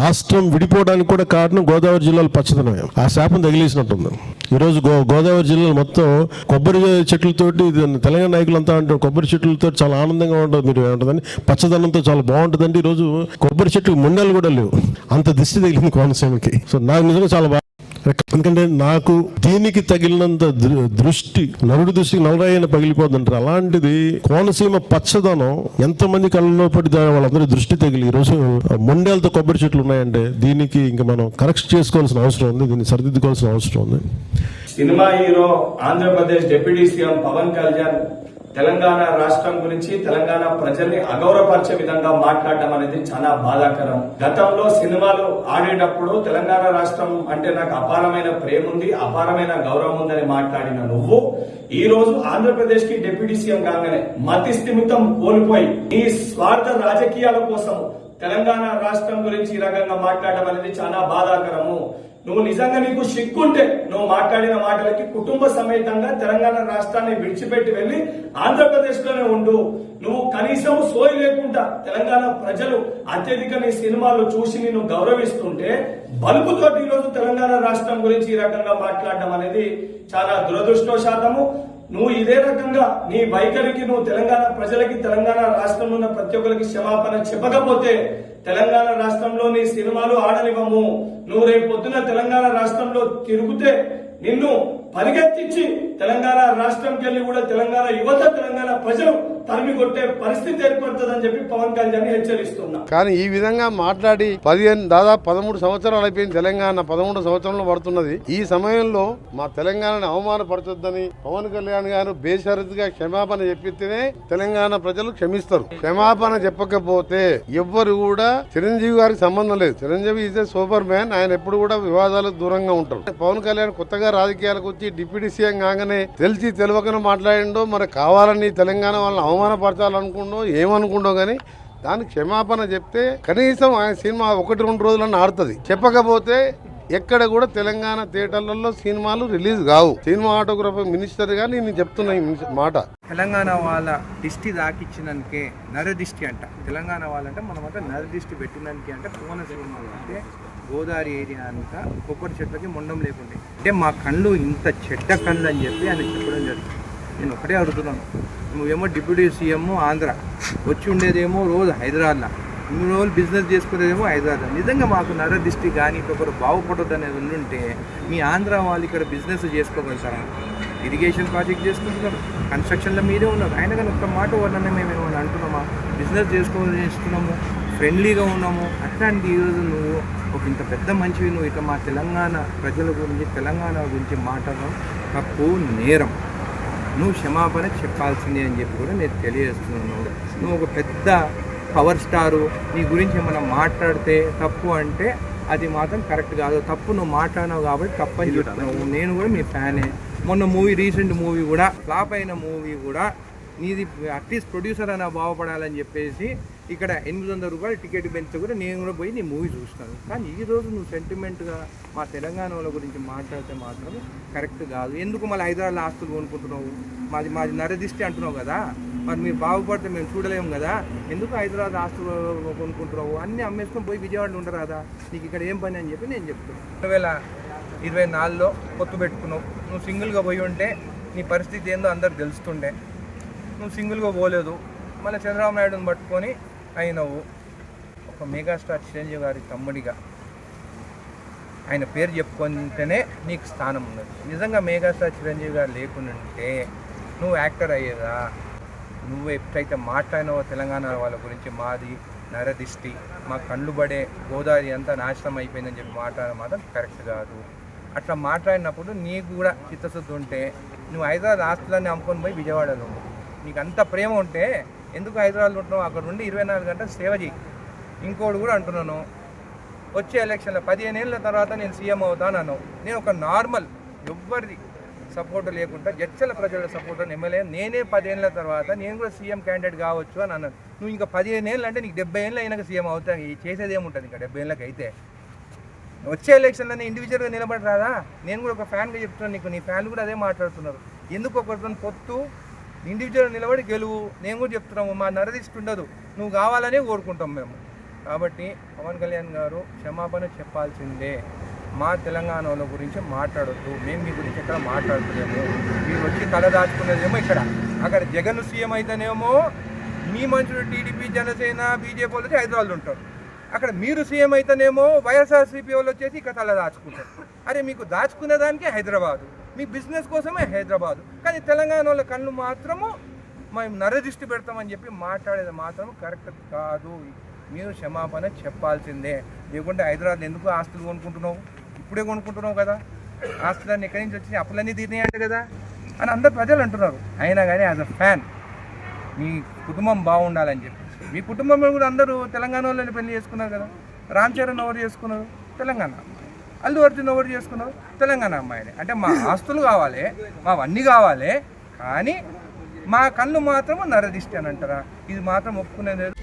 రాష్ట్రం విడిపోవడానికి కూడా కారణం గోదావరి జిల్లాలో పచ్చదనమే. ఆ శాపం తగిలేసినట్టుంది. ఈరోజు గోదావరి జిల్లాలో మొత్తం కొబ్బరి చెట్లతోటి, తెలంగాణ నాయకులంతా అంటారు కొబ్బరి చెట్లతో చాలా ఆనందంగా ఉంటుంది, మీరు ఏమంటుందని పచ్చదనంతో చాలా బాగుంటుందండి. ఈరోజు కొబ్బరి చెట్లు ముండలు కూడా లేవు, అంత దిష్టి తగిలింది కోనసీమకి. సో నాకు నిజంగా చాలా బాగా, ఎందుకంటే నాకు దీనికి తగిలినంత దృష్టి నరుడి దృష్టికి నలరాయన పగిలిపోతుంటారు. అలాంటిది కోనసీమ పచ్చదనం ఎంతమంది కళ్ళలో పడి వాళ్ళందరూ దృష్టి తగిలి ఈరోజు మొండేలతో కొబ్బరి చెట్లు ఉన్నాయంటే దీనికి ఇంకా మనం కరెక్ట్ చేసుకోవాల్సిన అవసరం ఉంది, దీన్ని సరిదిద్దుకోవాల్సిన అవసరం ఉంది. Cinema hero Andhra Pradesh deputy CM Pawan Kalyan Telangana రాష్ట్రం గురించి, తెలంగాణ ప్రజల్ని అగౌరవపరిచే విధంగా మాట్లాడటం అనేది చాలా బాధాకరం. గతంలో సినిమాలు ఆడేటప్పుడు తెలంగాణ రాష్ట్రం అంటే నాకు అపారమైన ప్రేమ ఉంది, అపారమైన గౌరవం ఉందని మాట్లాడిన నువ్వు ఈ రోజు ఆంధ్రప్రదేశ్ కి డిప్యూటీ సీఎం కాగానే మతి స్థిమితం కోల్పోయి నీ స్వార్థ రాజకీయాల కోసం తెలంగాణ రాష్ట్రం గురించి ఈ రకంగా మాట్లాడడం అనేది చాలా బాధాకరము. నువ్వు నిజంగా నీకు సిగ్గుంటే నువ్వు మాట్లాడిన మాటలకి కుటుంబ సమేతంగా తెలంగాణ రాష్ట్రాన్ని విడిచిపెట్టి వెళ్లి ఆంధ్రప్రదేశ్ లోనే ఉండు. నువ్వు కనీసం సోయి లేకుండా తెలంగాణ ప్రజలు అత్యధిక నీ సినిమాలు చూసి నిన్ను గౌరవిస్తుంటే బలుపుతోటి ఈ రోజు తెలంగాణ రాష్ట్రం గురించి ఈ రకంగా మాట్లాడడం అనేది చాలా దురదృష్టవశాతము. నువ్వు ఇదే రకంగా నీ వైఖరికి నువ్వు తెలంగాణ ప్రజలకి, తెలంగాణ రాష్ట్రంలో ఉన్న ప్రతి ఒక్కరికి క్షమాపణ చెప్పకపోతే తెలంగాణ రాష్ట్రంలో నీ సినిమాలు ఆడనివ్వము. నువ్వు రేపు పొద్దున తెలంగాణ రాష్ట్రంలో తిరుగుతే నిన్ను పరిగెత్తించి తెలంగాణ రాష్ట్రంకి వెళ్ళి కూడా తెలంగాణ యువత, తెలంగాణ ప్రజలు తరిమి కొట్టే పరిస్థితి ఏర్పడుతుందని చెప్పి పవన్ కళ్యాణ్ హెచ్చరిస్తున్నా. కానీ ఈ విధంగా మాట్లాడి దాదాపు 13 సంవత్సరాలు అయిపోయింది. తెలంగాణ 13 సంవత్సరంలో పడుతున్నది. ఈ సమయంలో మా తెలంగాణను అవమానపరచొద్దని పవన్ కళ్యాణ్ గారు బేషరతుగా క్షమాపణ చెప్పితేనే తెలంగాణ ప్రజలు క్షమిస్తారు. క్షమాపణ చెప్పకపోతే ఎవ్వరు కూడా, చిరంజీవి గారికి సంబంధం లేదు. Chiranjeevi is a super man. ఆయన ఎప్పుడు కూడా వివాదాలకు దూరంగా ఉంటారు. పవన్ కళ్యాణ్ కొత్తగా రాజకీయాలకు వచ్చి డిప్యూటీ సీఎం కాగానే తెలిసి తెలియకనే మాట్లాడిండో, మరి కావాలని తెలంగాణ వాళ్ళని అవమానపరచాలనుకుండో ఏమనుకుండో గానీ దానికి క్షమాపణ చెప్తే కనీసం ఆయన సినిమా 1-2 రోజులన్నా ఆడుతుంది. చెప్పకపోతే ఎక్కడ కూడా తెలంగాణ థియేటర్లలో సినిమాలు రిలీజ్ కావు. సినిమాటోగ్రఫీ మినిస్టర్ గా నేను చెప్తున్నా ఈ మాట. తెలంగాణ వాళ్ళ దిష్టి దాకిచ్చినానికే నరదిష్టి అంట. తెలంగాణ వాళ్ళంటే మనమంతా నరదిష్టి పెట్టినానికి అంటే కోనసీమ అంటే గోదావరి ఏరియా అంతా కొబ్బరి చెట్లకి మొండం లేకుండే. అంటే మా కళ్ళు ఇంత చెడ్డ కళ్ళు అని చెప్పి ఆయన చెప్పడం జరిగింది. నేను ఒకటే అడుగుతున్నాను, నువ్వేమో డిప్యూటీ సీఎం ఆంధ్ర, వచ్చి ఉండేదేమో రోజు హైదరాబాద్లో, 3 రోజులు బిజినెస్ చేసుకునేదేమో హైదరాబాద్. నిజంగా మాకు నరదిష్టి కానీ ఒకరు బాగుపడొద్దు అనేది ఉండుంటే మీ ఆంధ్ర వాళ్ళు ఇక్కడ బిజినెస్ చేసుకోగలుగుతారా? ఇరిగేషన్ ప్రాజెక్ట్ చేసుకుంటున్నారు, కన్స్ట్రక్షన్లో మీరే ఉన్నారు. ఆయన కానీ ఒక్క మాట వల్లనే మేము ఏమైనా అంటున్నామా? బిజినెస్ చేసుకున్నాము, ఫ్రెండ్లీగా ఉన్నాము. అట్లాంటి ఈరోజు నువ్వు ఒక ఇంత పెద్ద మంచివి నువ్వు ఇట్లా మా తెలంగాణ ప్రజల గురించి, తెలంగాణ గురించి మాట్లాడడం తప్పు, నేరం. నువ్వు క్షమాపణ చెప్పాల్సిందే అని చెప్పి కూడా నేను తెలియజేస్తున్నాను. నువ్వు ఒక పెద్ద పవర్ స్టారు, నీ గురించి మనం మాట్లాడితే తప్పు అంటే అది మాత్రం కరెక్ట్ కాదు. తప్పు నువ్వు మాట్లాడినావు కాబట్టి తప్పని చెప్తున్నావు. నేను కూడా మీ ఫ్యానే. మొన్న రీసెంట్ మూవీ కూడా ఫ్లాప్ అయిన మూవీ కూడా నీది అట్లీస్ట్ ప్రొడ్యూసర్ అయినా బాగుపడాలని చెప్పేసి ఇక్కడ 800 రూపాయలు టికెట్ పెంచితే కూడా నేను కూడా పోయి నీ మూవీ చూస్తాను. కానీ ఈరోజు నువ్వు సెంటిమెంట్గా మా తెలంగాణ వాళ్ళ గురించి మాట్లాడితే మాత్రం కరెక్ట్ కాదు. ఎందుకు మళ్ళీ హైదరాబాద్లో ఆస్తులు కొనుక్కుంటున్నావు? మాది నరదిష్టి అంటున్నావు కదా, మరి మీరు బాగుపడితే మేము చూడలేము కదా, ఎందుకు హైదరాబాద్ ఆస్తులు కొనుక్కుంటున్నావు? అన్నీ అమ్మేసుకొని పోయి విజయవాడలో ఉండరాదా? నీకు ఇక్కడ ఏం పని అని చెప్పి నేను చెప్తున్నాను. 2024లో పొత్తు పెట్టుకున్నావు. నువ్వు సింగిల్గా పోయి ఉంటే నీ పరిస్థితి ఏందో అందరికి తెలుస్తుండే. నువ్వు సింగిల్గా పోలేదు, మళ్ళీ చంద్రబాబు నాయుడుని పట్టుకొని అయినవు. ఒక మెగాస్టార్ చిరంజీవి గారి తమ్ముడిగా ఆయన పేరు చెప్పుకుంటేనే నీకు స్థానం ఉన్నది. నిజంగా మెగాస్టార్ చిరంజీవి గారు లేకుంటే నువ్వు యాక్టర్ అయ్యేదా? నువ్వు ఎప్పుడైతే మాట్లాడినావో తెలంగాణ వాళ్ళ గురించి మాది నరదిష్టి, మా కళ్ళు పడే గోదావరి అంతా నాశనం అయిపోయిందని చెప్పి మాట్లాడడం మాత్రం కరెక్ట్ కాదు. అట్లా మాట్లాడినప్పుడు నీకు కూడా చిత్తశుద్ధి ఉంటే నువ్వు హైదరాబాద్ ఆస్తులన్నీ అమ్ముకొని పోయి విజయవాడలో నీకు అంత ప్రేమ ఉంటే ఎందుకు హైదరాబాద్లో ఉంటున్నావు? అక్కడ నుండి 24 గంటలు సేవ చేయి. ఇంకోటి కూడా అంటున్నాను, వచ్చే ఎలక్షన్లో 15 ఏళ్ళ తర్వాత నేను సీఎం అవుతాను అన్నావు. నేను ఒక నార్మల్ ఎవ్వరిది సపోర్ట్ లేకుండా జడ్చల ప్రజల సపోర్ట్ ఎమ్మెల్యే నేనే 10 ఏళ్ళ తర్వాత నేను కూడా సీఎం క్యాండిడేట్ కావచ్చు అని అన్నాను. నువ్వు ఇంకా 15 ఏళ్ళు అంటే నీకు 70 ఏళ్ళు అయినాక సీఎం అవుతాను. చేసేది ఏముంటుంది ఇంకా 70 ఏళ్ళకి అయితే? వచ్చే ఎలక్షన్లో నేను ఇండివిజువల్గా నిలబడి రాదా? నేను కూడా ఒక ఫ్యాన్గా చెప్తున్నాను నీకు, నీ ఫ్యాన్లు కూడా అదే మాట్లాడుతున్నారు. ఎందుకు ఒకరితో పొత్తు? ఇండివిజువల్ నిలబడి గెలువు. నేను కూడా చెప్తున్నాము, మా నరదిష్టి ఉండదు, నువ్వు కావాలనే కోరుకుంటాం మేము. కాబట్టి పవన్ కళ్యాణ్ గారు క్షమాపణ చెప్పాల్సిందే. మా తెలంగాణ వాళ్ళ గురించి మాట్లాడొద్దు, మేము మీ గురించి ఎక్కడ మాట్లాడుతున్నాము. మీరు వచ్చి తల దాచుకునేదేమో ఇక్కడ, అక్కడ జగన్ సీఎం అయితేనేమో మీ మనుషులు టీడీపీ, జనసేన, బీజేపీ వాళ్ళు వచ్చి హైదరాబాద్లో ఉంటారు. అక్కడ మీరు సీఎం అయితేనేమో వైఎస్ఆర్సీపీ వాళ్ళు వచ్చేసి ఇక్కడ తల దాచుకుంటారు. అరే మీకు దాచుకునే దానికి హైదరాబాదు, మీ బిజినెస్ కోసమే హైదరాబాదు. కానీ తెలంగాణ వాళ్ళ కళ్ళు మాత్రము మేము నరదృష్టి పెడతామని చెప్పి మాట్లాడేది మాత్రం కరెక్ట్ కాదు. మీరు క్షమాపణ చెప్పాల్సిందే. లేకుంటే హైదరాబాద్ ఎందుకు ఆస్తులు కొనుక్కుంటున్నావు? ఇప్పుడే కొనుక్కుంటున్నావు కదా, ఆస్తులన్నీ ఎక్కడి నుంచి వచ్చి అప్పులన్నీ తీరినాయంట కదా అని అందరు ప్రజలు అంటున్నారు. అయినా కానీ యాజ్ అ ఫ్యాన్ మీ కుటుంబం బాగుండాలని చెప్పి, మీ కుటుంబంలో కూడా అందరూ తెలంగాణ వాళ్ళని పెళ్లి చేసుకున్నారు కదా. రామ్ చరణ్ ఎవరు చేసుకున్నారు? తెలంగాణ అమ్మాయి. అల్లు అర్జున్ ఎవరు చేసుకున్నారు? తెలంగాణ అమ్మాయిని. అంటే మా ఆస్తులు కావాలి, మావన్నీ కావాలి, కానీ మా కళ్ళు మాత్రం నరదిష్టి అని అంటారా? ఇది మాత్రం ఒప్పుకునేది లేదు.